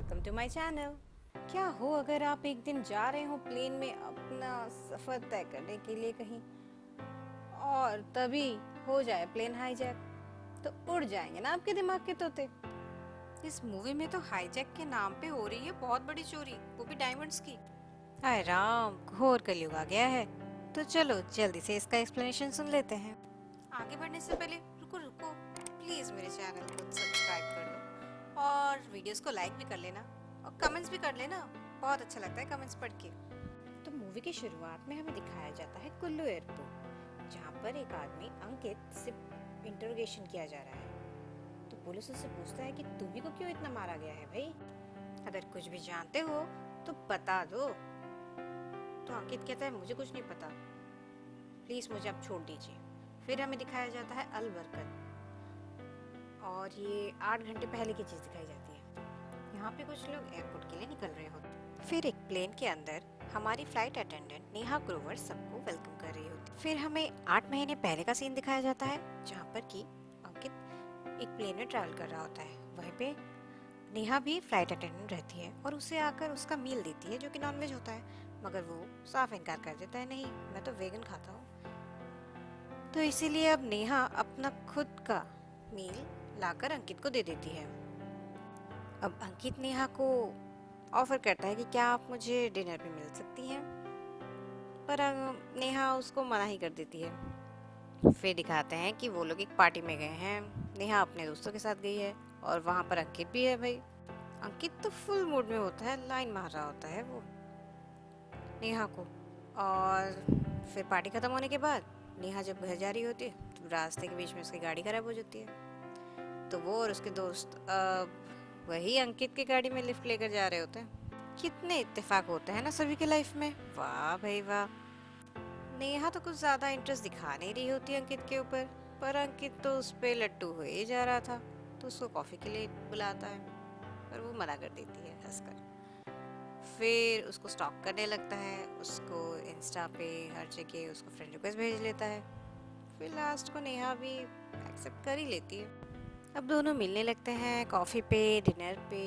Welcome to my channel. क्या हो अगर आप एक दिन जा रहे हो प्लेन में अपना सफ़र तय करने के लिए कहीं, और तभी हो जाए प्लेन हाईजैक, तो उड़ जाएंगे ना आपके दिमाग के तोते। इस मूवी में तो हाईजैक के नाम पे हो रही है बहुत बड़ी चोरी, वो भी डायमंड्स की। हाय राम, घोर कलयुग आ गया है। तो चलो जल्दी से इसका एक्सप्लेनेशन सुन लेते हैं। आगे बढ़ने से पहले रुको रुको, प्लीज़ मेरे चैनल को सब्सक्राइब कर लो और वीडियोस को लाइक भी कर लेना और कमेंट्स भी कर लेना, बहुत अच्छा लगता है कमेंट्स पढ़ के। तो मूवी की शुरुआत में हमें दिखाया जाता है कुल्लू एयरपोर्ट, जहाँ पर एक आदमी अंकित से इंटरोगेशन किया जा रहा है। तो पुलिस उससे पूछता है कि तुम्ही को क्यों इतना मारा गया है भाई, अगर कुछ भी जानते हो तो बता दो। तो अंकित कहता है मुझे कुछ नहीं पता, प्लीज़ मुझे आप छोड़ दीजिए। फिर हमें दिखाया जाता है अलबरकत, और ये 8 घंटे पहले की चीज़ दिखाई जाती है। यहाँ पे कुछ लोग एयरपोर्ट के लिए निकल रहे होते। फिर एक प्लेन के अंदर हमारी फ्लाइट अटेंडेंट नेहा ग्रोवर सबको वेलकम कर रही होती। फिर हमें 8 महीने पहले का सीन दिखाया जाता है, जहाँ पर कि अंकित एक प्लेन में ट्रैवल कर रहा होता है। वहीं पे नेहा भी फ्लाइट अटेंडेंट रहती है और उसे आकर उसका मील देती है, जो कि नॉनवेज होता है, मगर वो साफ इनकार कर देता है, नहीं मैं तो वेगन खाता हूँ। तो इसीलिए अब नेहा अपना खुद का मील लाकर अंकित को दे देती है। अब अंकित नेहा को ऑफर करता है कि क्या आप मुझे डिनर पे मिल सकती हैं, पर नेहा उसको मना ही कर देती है। फिर दिखाते हैं कि वो लोग एक पार्टी में गए हैं, नेहा अपने दोस्तों के साथ गई है और वहाँ पर अंकित भी है। भाई अंकित तो फुल मूड में होता है, लाइन मार रहा होता है वो नेहा को। और फिर पार्टी खत्म होने के बाद नेहा जब घर जा रही होती है तो रास्ते के बीच में उसकी गाड़ी खराब हो जाती है। तो वो और उसके दोस्त वही अंकित की गाड़ी में लिफ्ट लेकर जा रहे होते हैं। कितने इत्तेफाक होते हैं ना सभी के लाइफ में, वाह भाई वाह। नेहा तो कुछ ज्यादा इंटरेस्ट दिखा नहीं रही होती अंकित के ऊपर, पर अंकित तो उस पे लट्टू हो ही जा रहा था, तो उसको कॉफी के लिए बुलाता है, पर वो मना कर देती है हंसकर। फिर उसको स्टॉक करने लगता है, उसको इंस्टा पे हर जगह उसको फ्रेंड रिक्वेस्ट भेज लेता है। फिर लास्ट को नेहा भी एक्सेप्ट कर ही लेती है। अब दोनों मिलने लगते हैं कॉफ़ी पे, डिनर पे,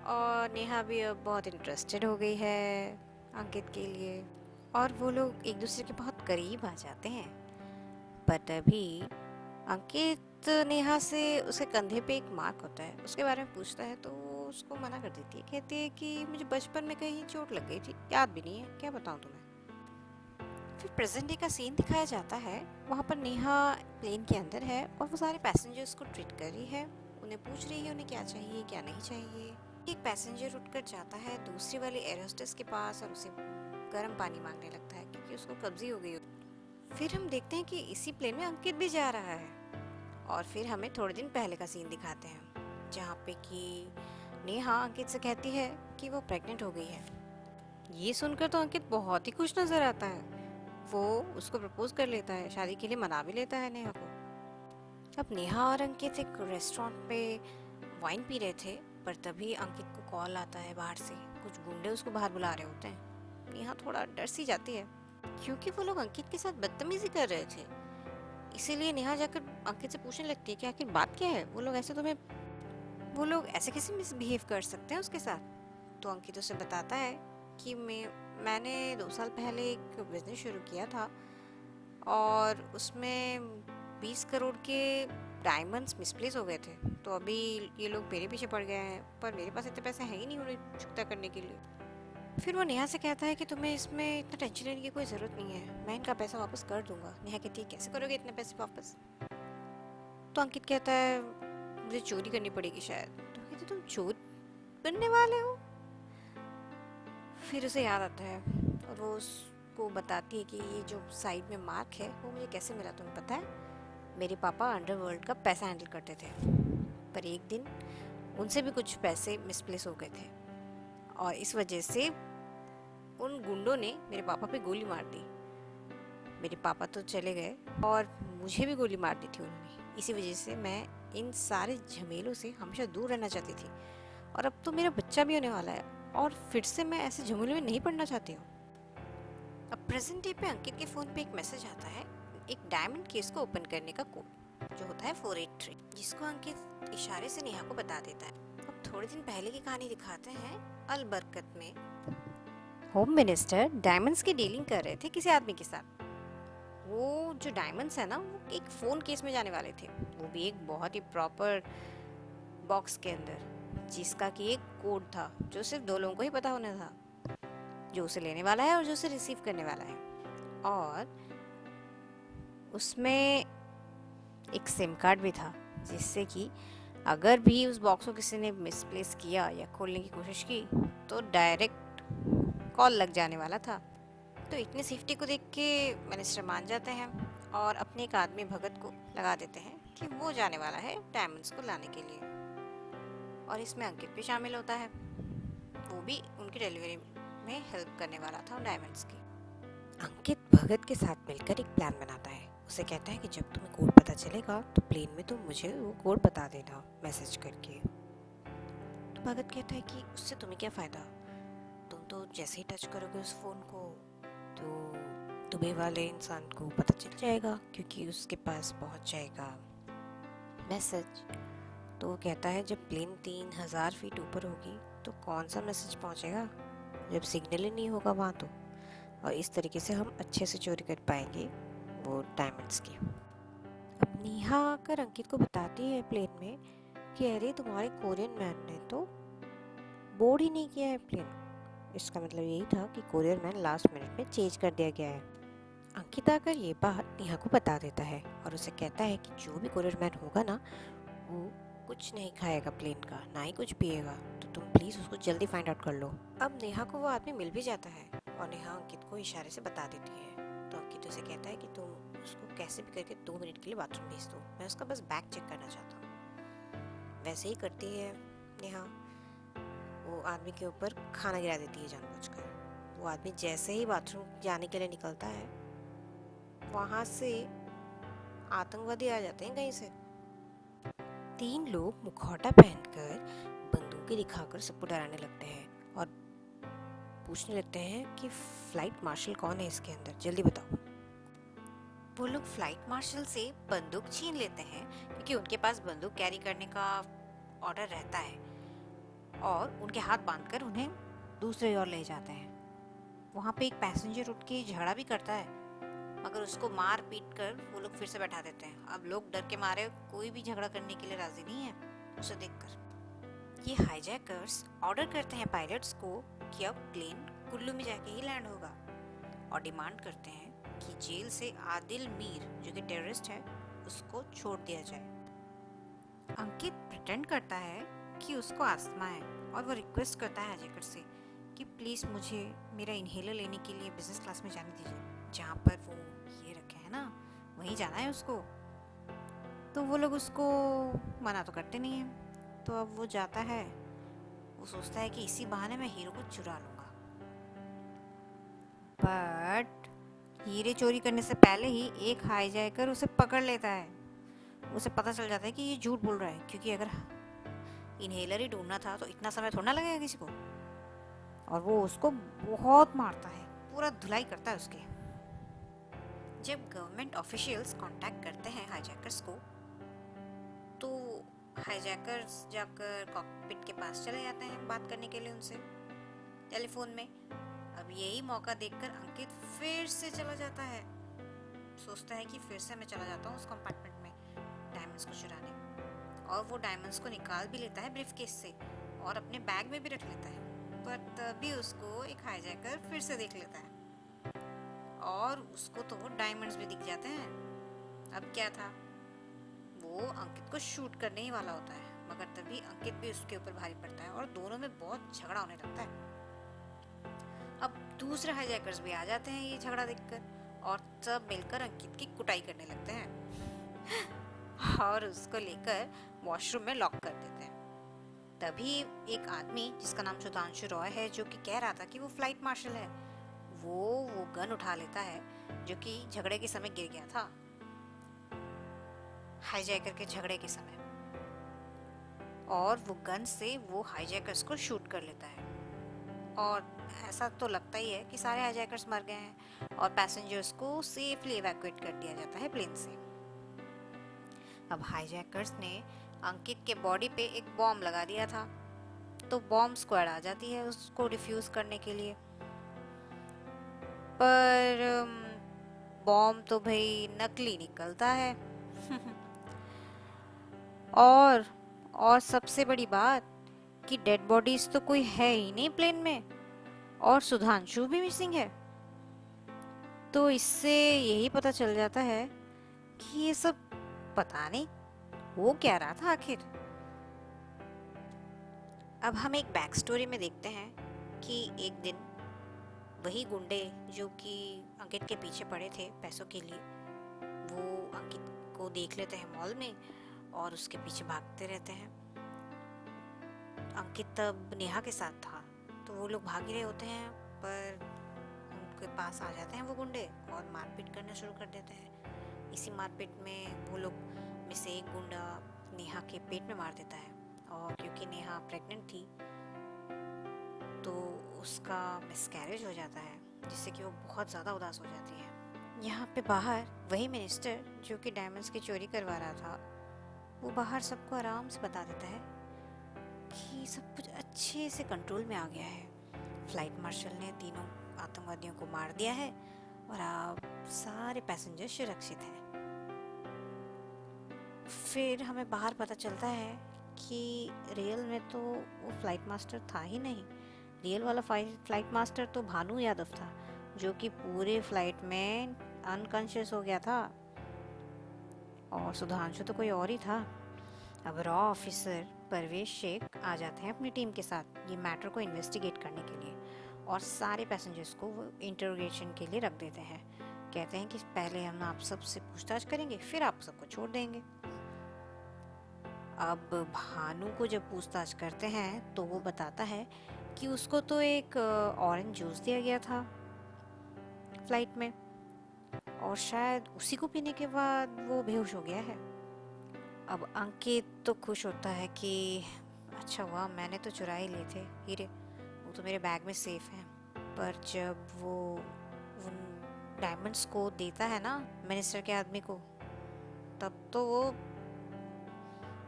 और नेहा भी अब बहुत इंटरेस्टेड हो गई है अंकित के लिए, और वो लोग एक दूसरे के बहुत करीब आ जाते हैं। पर तभी अंकित नेहा से उसके कंधे पे एक मार्क होता है, उसके बारे में पूछता है, तो वो उसको मना कर देती है, कहती है कि मुझे बचपन में कहीं चोट लग गई थी, याद भी नहीं है, क्या बताऊँ तुम्हें। फिर प्रेजेंट डे का सीन दिखाया जाता है, वहाँ पर नेहा प्लेन के अंदर है और वो सारे पैसेंजर्स को ट्रीट कर रही है, उन्हें पूछ रही है उन्हें क्या चाहिए क्या नहीं चाहिए। एक पैसेंजर उठकर जाता है दूसरी वाली एयर होस्टेस के पास और उसे गर्म पानी मांगने लगता है, क्योंकि उसको कब्जी हो गई। फिर हम देखते हैं कि इसी प्लेन में अंकित भी जा रहा है, और फिर हमें थोड़े दिन पहले का सीन दिखाते हैं, जहाँ पे कि नेहा अंकित से कहती है कि वो प्रेग्नेंट हो गई है। ये सुनकर तो अंकित बहुत ही खुश नजर आता है, वो उसको प्रपोज कर लेता है, शादी के लिए मना भी लेता है नेहा को। अब नेहा और अंकित एक रेस्टोरेंट पे वाइन पी रहे थे, पर तभी अंकित को कॉल आता है बाहर से, कुछ गुंडे उसको बाहर बुला रहे होते हैं। नेहा थोड़ा डर सी जाती है, क्योंकि वो लोग अंकित के साथ बदतमीजी कर रहे थे। इसीलिए नेहा जाकर अंकित से पूछने लगती है कि आखिर बात क्या है, वो लोग ऐसे कैसे मिसबिहेव कर सकते हैं उसके साथ। तो अंकित उसे बताता है कि मैंने 2 साल पहले एक बिजनेस शुरू किया था, और उसमें 20 करोड़ के डायमंड्स मिसप्लेस हो गए थे, तो अभी ये लोग मेरे पीछे पड़ गए हैं, पर मेरे पास इतने पैसे हैं ही नहीं उन्हें चुकता करने के लिए। फिर वो नेहा से कहता है कि तुम्हें इसमें इतना टेंशन लेने की कोई ज़रूरत नहीं है, मैं इनका पैसा वापस कर दूंगा। नेहा कहती है कैसे करोगे इतने पैसे वापस। तो अंकित कहता है मुझे चोरी करनी पड़ेगी शायद। तो कहते तुम चोर बनने वाले हो। फिर उसे याद आता है और वो उसको बताती है कि ये जो साइड में मार्क है वो मुझे कैसे मिला तुम्हें पता है, मेरे पापा अंडरवर्ल्ड का पैसा हैंडल करते थे, पर एक दिन उनसे भी कुछ पैसे मिसप्लेस हो गए थे, और इस वजह से उन गुंडों ने मेरे पापा पे गोली मार दी। मेरे पापा तो चले गए और मुझे भी गोली मार दी थी उन्होंने, इसी वजह से मैं इन सारे झमेलों से हमेशा दूर रहना चाहती थी, और अब तो मेरा बच्चा भी होने वाला है और फिर से मैं ऐसे झमेलों में नहीं पड़ना चाहती हूँ। अब प्रेजेंट डे पे अंकित के फ़ोन पे एक मैसेज आता है, एक डायमंड केस को ओपन करने का कोड, जो होता है 483, जिसको अंकित इशारे से नेहा को बता देता है। अब थोड़े दिन पहले की कहानी दिखाते हैं। अलबरकत में होम मिनिस्टर डायमंड्स की डीलिंग कर रहे थे किसी आदमी के साथ। वो जो डायमंड्स है ना, वो एक फ़ोन केस में जाने वाले थे, वो भी एक बहुत ही प्रॉपर बॉक्स के अंदर, जिसका कि एक कोड था जो सिर्फ 2 लोगों को ही पता होना था, जो उसे लेने वाला है और जो उसे रिसीव करने वाला है। और उसमें एक सिम कार्ड भी था, जिससे कि अगर भी उस बॉक्स को किसी ने मिसप्लेस किया या खोलने की कोशिश की तो डायरेक्ट कॉल लग जाने वाला था। तो इतनी सेफ्टी को देख के मिनिस्टर मान जाते हैं और अपने एक आदमी भगत को लगा देते हैं कि वो जाने वाला है डायमंड्स को लाने के लिए। और इसमें अंकित भी शामिल होता है, वो भी उनकी डिलीवरी में हेल्प करने वाला था डायमंड्स की। अंकित भगत के साथ मिलकर एक प्लान बनाता है। उसे कहता है कि जब तुम्हें कोड पता चलेगा तो प्लेन में तुम मुझे वो कोड बता देना मैसेज करके। तो भगत कहता है कि उससे तुम्हें क्या फ़ायदा, तुम तो जैसे ही टच करोगे उस फ़ोन को तो तुम्हें वाले इंसान को पता चल जाएगा, क्योंकि उसके पास पहुंच जाएगा मैसेज। तो वो कहता है जब प्लेन 3000 फीट ऊपर होगी तो कौन सा मैसेज पहुंचेगा, जब सिग्नल ही नहीं होगा वहाँ तो। और इस तरीके से हम अच्छे से चोरी कर पाएंगे वो डायमंड्स की। अब नेहा आकर अंकित को बताती है प्लेन में कि अरे तुम्हारे कोरियन मैन ने तो बोर्ड ही नहीं किया है प्लेन। इसका मतलब यही था कि कोरियर मैन लास्ट मिनट में चेंज कर दिया गया है। अंकित आकर ये बात नेहा को बता देता है और उसे कहता है कि जो भी कोरियर मैन होगा ना, वो कुछ नहीं खाएगा प्लेन का, ना ही कुछ पिएगा, तो तुम प्लीज़ उसको जल्दी फाइंड आउट कर लो। अब नेहा को वो आदमी मिल भी जाता है और नेहा अंकित को इशारे से बता देती है। तो अंकित उसे कहता है कि तुम उसको कैसे भी करके 2 मिनट के लिए बाथरूम भेज दो, मैं उसका बस बैग चेक करना चाहता हूँ। वैसे ही करती है नेहा, वो आदमी के ऊपर खाना गिरा देती है जानबूझकर। वो आदमी जैसे ही बाथरूम जाने के लिए निकलता है, वहाँ से आतंकवादी आ जाते हैं कहीं से। 3 लोग मुखौटा पहनकर बंदूकें दिखाकर सबको डराने लगते हैं और पूछने लगते हैं कि फ्लाइट मार्शल कौन है इसके अंदर, जल्दी बताओ। वो लोग फ्लाइट मार्शल से बंदूक छीन लेते हैं, क्योंकि उनके पास बंदूक कैरी करने का ऑर्डर रहता है, और उनके हाथ बांधकर उन्हें दूसरी ओर ले जाते हैं। वहाँ पे एक पैसेंजर उठ के झगड़ा भी करता है, मगर उसको मार पीट कर वो लोग फिर से बैठा देते हैं। अब लोग डर के मारे कोई भी झगड़ा करने के लिए राजी नहीं है उसे देखकर। ये हाईजैकर्स ऑर्डर करते हैं पायलट्स को कि अब प्लेन कुल्लू में जाके ही लैंड होगा, और डिमांड करते हैं कि जेल से आदिल मीर, जो कि टेररिस्ट है, उसको छोड़ दिया जाए। अंकित प्रिटेंड करता है कि उसको अस्थमा है और वो रिक्वेस्ट करता है हाईजैकर से कि प्लीज़ मुझे मेरा इनहेलर लेने के लिए बिजनेस क्लास में जाने दीजिए, जहाँ पर वो ये रखे हैं ना, वहीं जाना है उसको। तो वो लोग उसको मना तो करते नहीं हैं। तो अब वो जाता है, वो सोचता है कि इसी बहाने मैं हीरो को चुरा लूँगा। बट हीरे चोरी करने से पहले ही एक हाईजैकर उसे पकड़ लेता है। उसे पता चल जाता है कि ये झूठ बोल रहा है, क्योंकि अगर इनहेलर ही ढूंढना था तो इतना समय थोड़ा ना लगेगा किसी को। और वो उसको बहुत मारता है, पूरा धुलाई करता है उसके। जब गवर्नमेंट ऑफिशियल्स कांटेक्ट करते हैं हाईजैकर्स को, तो हाईजैकर्स जाकर कॉकपिट के पास चले जाते हैं बात करने के लिए उनसे टेलीफोन में। अब यही मौका देखकर अंकित फिर से चला जाता है, सोचता है कि फिर से मैं चला जाता हूँ उस कंपार्टमेंट में डायमंड्स को चुराने, और वो डायमंड्स को निकाल भी लेता है ब्रीफकेस से और अपने बैग में भी रख लेता है। पर तभी उसको एक हाईजैकर फिर से देख लेता है और उसको तो वो डायमंड्स भी दिख जाते हैं। अब क्या था, वो अंकित को शूट करने ही वाला होता है, मगर तभी अंकित भी उसके ऊपर भारी पड़ता है और दोनों में बहुत झगड़ा होने लगता है। अब दूसरे हाईजैकर्स भी आ जाते हैं ये झगड़ा देखकर, और सब मिलकर अंकित की कुटाई करने लगते हैं और उसको लेकर वॉशरूम में लॉक कर देते हैं। तभी एक आदमी जिसका नाम सुधांशु रॉय है, जो कि कह रहा था कि वो फ्लाइट मार्शल है, वो गन उठा लेता है, जो कि झगड़े के समय गिर गया था, हाईजैकर के झगड़े के समय, और वो गन से वो हाईजैकर्स को शूट कर लेता है। और ऐसा तो लगता ही है कि सारे हाईजैकर्स मर गए हैं और पैसेंजर्स को सेफली इवैक्यूएट कर दिया जाता है प्लेन से। अब हाईजैकर्स ने अंकित के बॉडी पे एक बॉम्ब लगा दिया था, तो बॉम्ब स्क्वाड आ जाती है उसको डिफ्यूज करने के लिए। पर बॉम्ब तो भाई नकली निकलता है। और और सबसे बड़ी बात कि डेड बॉडीज तो कोई है ही नहीं प्लेन में, और सुधांशु भी मिसिंग है। तो इससे यही पता चल जाता है कि ये सब पता नहीं वो क्या रहा था आखिर। अब हम एक बैक स्टोरी में देखते हैं कि एक दिन वही गुंडे जो कि अंकित के पीछे पड़े थे पैसों के लिए, वो अंकित को देख लेते हैं मॉल में और उसके पीछे भागते रहते हैं। अंकित तब नेहा के साथ था, तो वो लोग भाग ही रहे होते हैं, पर उनके पास आ जाते हैं वो गुंडे और मारपीट करना शुरू कर देते हैं। इसी मारपीट में वो लोग में से एक गुंडा नेहा के पेट में मार देता है, और क्योंकि नेहा प्रेग्नेंट थी तो उसका मिसकैरेज हो जाता है, जिससे कि वो बहुत ज़्यादा उदास हो जाती है। यहाँ पे बाहर वही मिनिस्टर जो कि डायमंड्स की चोरी करवा रहा था, वो बाहर सबको आराम से बता देता है कि सब कुछ अच्छे से कंट्रोल में आ गया है। फ्लाइट मार्शल ने तीनों आतंकवादियों को मार दिया है और अब सारे पैसेंजर सुरक्षित हैं। फिर हमें बाहर पता चलता है कि रियल में तो वो फ्लाइट मास्टर था ही नहीं। रियल वाला फ्लाइट मास्टर तो भानु यादव था, जो कि पूरे फ्लाइट में अनकॉन्शियस हो गया था, और सुधांशु तो कोई और ही था। अब रॉ ऑफिसर परवेश शेख आ जाते हैं अपनी टीम के साथ ये मैटर को इन्वेस्टिगेट करने के लिए, और सारे पैसेंजर्स को वो इंटरोगेशन के लिए रख देते हैं। कहते हैं कि पहले हम आप सबसे पूछताछ करेंगे, फिर आप सबको छोड़ देंगे। अब भानु को जब पूछताछ करते हैं तो वो बताता है कि उसको तो एक ऑरेंज जूस दिया गया था फ्लाइट में, और शायद उसी को पीने के बाद वो बेहोश हो गया है। अब अंकित तो खुश होता है कि अच्छा हुआ मैंने तो चुरा ही लिए थे हीरे, वो तो मेरे बैग में सेफ हैं। पर जब वो उन डायमंड्स को देता है ना मिनिस्टर के आदमी को, तब तो वो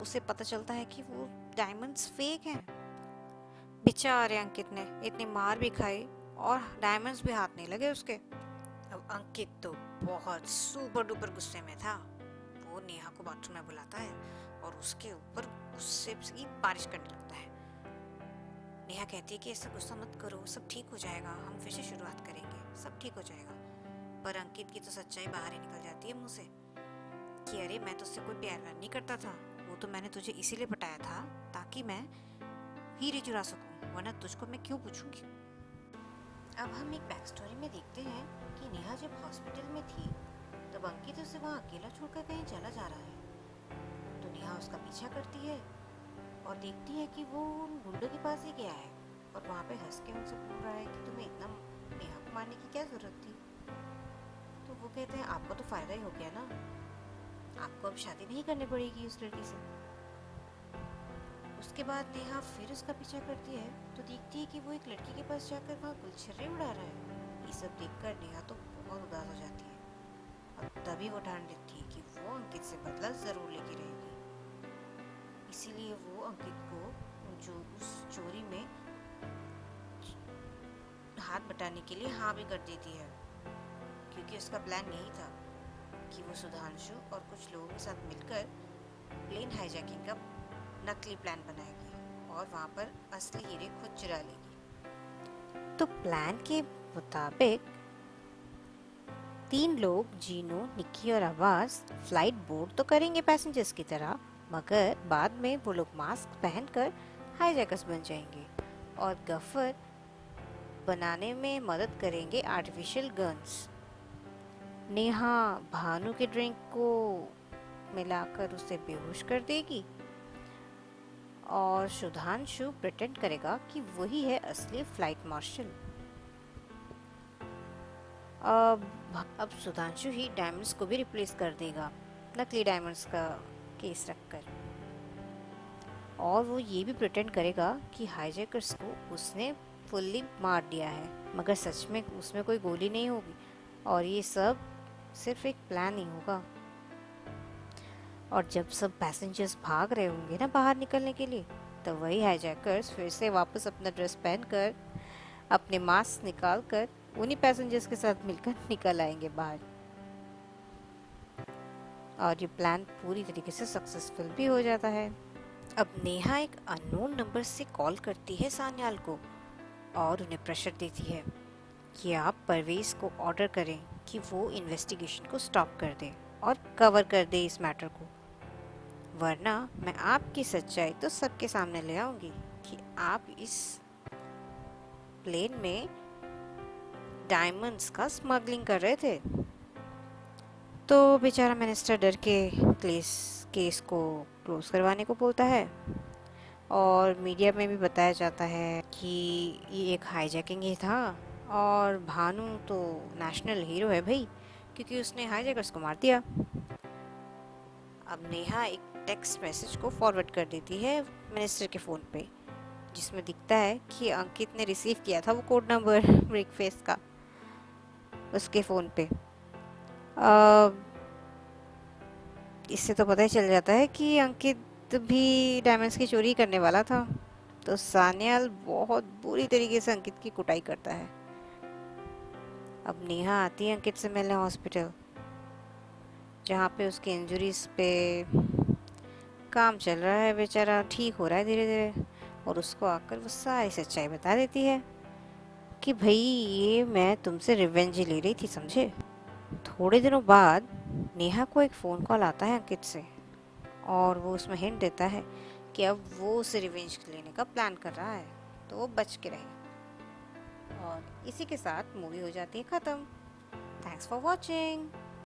उसे पता चलता है कि वो डायमंड्स फेक हैं। बेचारे अंकित ने इतनी मार भी खाई और डायमंड्स भी हाथ नहीं लगे उसके। अब अंकित तो बहुत सुपर डुपर गुस्से में था। वो नेहा को बाथरूम में बुलाता है और उसके ऊपर गुस्से की बारिश करने लगता है। नेहा कहती है कि ऐसा गुस्सा मत करो, सब ठीक हो जाएगा, हम फिर से शुरुआत करेंगे, सब ठीक हो जाएगा। पर अंकित की तो सच्चाई बाहर ही निकल जाती है मुंह से कि अरे मैं तुझसे कोई प्यार नहीं करता था, वो तो मैंने तुझे इसीलिए पटाया था ताकि मैं हीरे चुरा सकूं, वरना तुझको मैं क्यों पूछूंगी। अब हम एक बैक स्टोरी में देखते हैं कि नेहा जब हॉस्पिटल में थी तब अंकित उसे वहाँ अकेला छोड़कर कहीं चला जा रहा है। तो नेहा उसका पीछा करती है और देखती है कि वो उन गुंडों के पास ही गया है और वहाँ पे हंस के उनसे पूछ रहा है कि तुम्हें इतना नेहा को मारने की क्या जरूरत थी। तो वो कहते हैं आपको तो फायदा ही हो गया ना, आपको अब शादी नहीं करनी पड़ेगी उस लड़की से। उसके बाद नेहा फिर उसका पीछा करती है तो देखती है कि वो एक लड़की के पास जाकर वहाँ गुलछर्रे उड़ा रहा है। ये सब देखकर नेहा तो बहुत उदास हो जाती है और तभी वो ठान लेती है कि वो अंकित से बदला जरूर लेके रहेगी। इसीलिए वो अंकित को जो उस चोरी में हाथ बटाने के लिए हाँ भी कर देती है, क्योंकि उसका प्लान यही था कि वो सुधांशु और कुछ लोगों के साथ मिलकर प्लेन हाईजैकिंग का नकली प्लान बनाएगी और वहाँ पर असली हीरे खुद चुरा लेगी। तो प्लान के मुताबिक 3 लोग जीनू, निक्की और आवाज फ्लाइट बोर्ड तो करेंगे पैसेंजर्स की तरह, मगर बाद में वो लोग मास्क पहनकर हाईजैकर्स बन जाएंगे और गफर बनाने में मदद करेंगे आर्टिफिशियल गन्स। नेहा भानु के ड्रिंक को मिलाकर उसे बेहोश कर देगी और सुधांशु प्रिटेंड करेगा कि वही है असली फ्लाइट मार्शल। अब सुधांशु ही डायमंड्स को भी रिप्लेस कर देगा नकली डायमंड्स का केस रखकर, और वो ये भी प्रिटेंड करेगा कि हाईजैकर्स को उसने फुल्ली मार दिया है, मगर सच में उसमें कोई गोली नहीं होगी और ये सब सिर्फ एक प्लान ही होगा। और जब सब पैसेंजर्स भाग रहे होंगे ना बाहर निकलने के लिए, तो वही हाईजैकर्स फिर से वापस अपना ड्रेस पहनकर अपने मास्क निकाल कर उन्हीं पैसेंजर्स के साथ मिलकर निकल आएंगे बाहर। और ये प्लान पूरी तरीके से सक्सेसफुल भी हो जाता है। अब नेहा एक अननोन नंबर से कॉल करती है सान्याल को और उन्हें प्रेशर देती है कि आप परवेज को ऑर्डर करें कि वो इन्वेस्टिगेशन को स्टॉप कर दे और कवर कर दे इस मैटर को, वरना मैं आपकी सच्चाई तो सबके सामने ले आऊंगी कि आप इस प्लेन में डायमंड्स का स्मगलिंग कर रहे थे। तो बेचारा मिनिस्टर डर के केस को क्लोज करवाने को बोलता है और मीडिया में भी बताया जाता है कि ये एक हाईजैकिंग ही था और भानु तो नेशनल हीरो है भाई, क्योंकि उसने हाईजैकर्स को मार दिया। अब नेहा एक टेक्स्ट मैसेज को फॉरवर्ड कर देती है मिनिस्टर के फ़ोन पे, जिसमें दिखता है कि अंकित ने रिसीव किया था वो कोड नंबर ब्रेकफास्ट का उसके फ़ोन पे। इससे तो पता ही चल जाता है कि अंकित भी डायमंड्स की चोरी करने वाला था। तो सान्याल बहुत बुरी तरीके से अंकित की कुटाई करता है। अब नेहा आती है अंकित से मिलने हॉस्पिटल, जहाँ पे उसके इंजरीज पे काम चल रहा है, बेचारा ठीक हो रहा है धीरे धीरे, और उसको आकर वो सारी सच्चाई बता देती है कि भाई ये मैं तुमसे रिवेंज ले रही थी, समझे। थोड़े दिनों बाद नेहा को एक फ़ोन कॉल आता है अंकित से और वो उसमें हिंट देता है कि अब वो उसे रिवेंज लेने का प्लान कर रहा है, तो वो बच के रहे। और इसी के साथ मूवी हो जाती है ख़त्म। Thanks for watching.